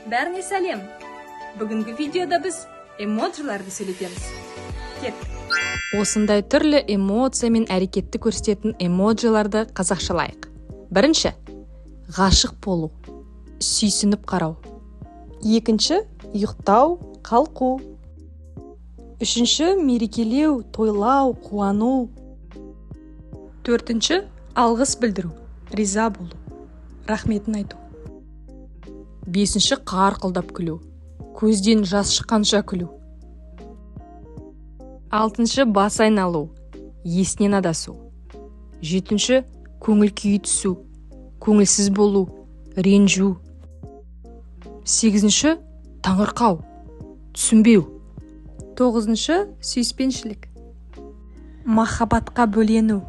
Бәріңе сәлем. Бүгінгі видеода біз эмоджиларды сөйлетеміз. Кет. Осындай түрлі эмоция мен әрекетті көрсететін эмоджиларды қазақшалайық. Бірінші, ғашық болу, сүйсініп қарау. Екінші, ұйықтау, қалқу. Үшінші, мерекелеу, тойлау, қуану. Төртінші, алғыс білдіру, риза болу, рахметін айту. Бесінші, қарқылдап күлу, көзден жас шыққанша күлу. Алтыншы, бас айналу, есінен адасу. Жетінші, көңіл күйі түсу, көңілсіз болу, ренжу. Сегізінші, таңырқау, түсінбеу. Тоғызыншы, сүйіспеншілік, махаббатқа бөлену.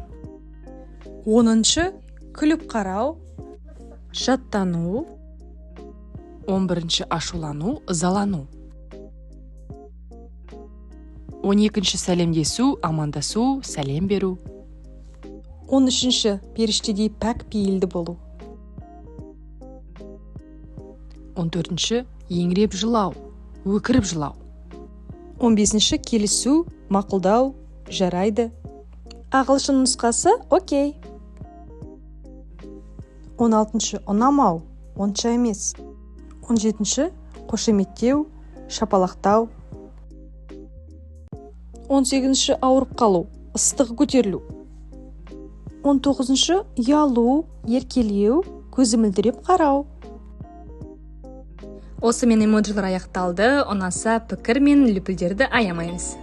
Оныншы, күліп қарау, жаттану. 11-ші, ашулану, ызалану. 12-ші, сәлемдесу, амандасу, сәлем беру. 13-ші, періштедей пәк пейілді болу. 14-ші, еңіреп жылау, өкіріп жылау. 15-ші, келісу, мақұлдау, жарайды. Ағылшын нұсқасы окей. 16-ші, ұнамау, онша емес. 17-ші, қошеметтеу, шапалақтау. 18-ші, ауырып қалу, ыстығы көтерілу. 19-ші, ұялу, еркелеу, көзі мөлдіреп қарау. Осымен эмоджилар аяқталды. Ұнаса пікір мен лүпілдерді аямаймыз.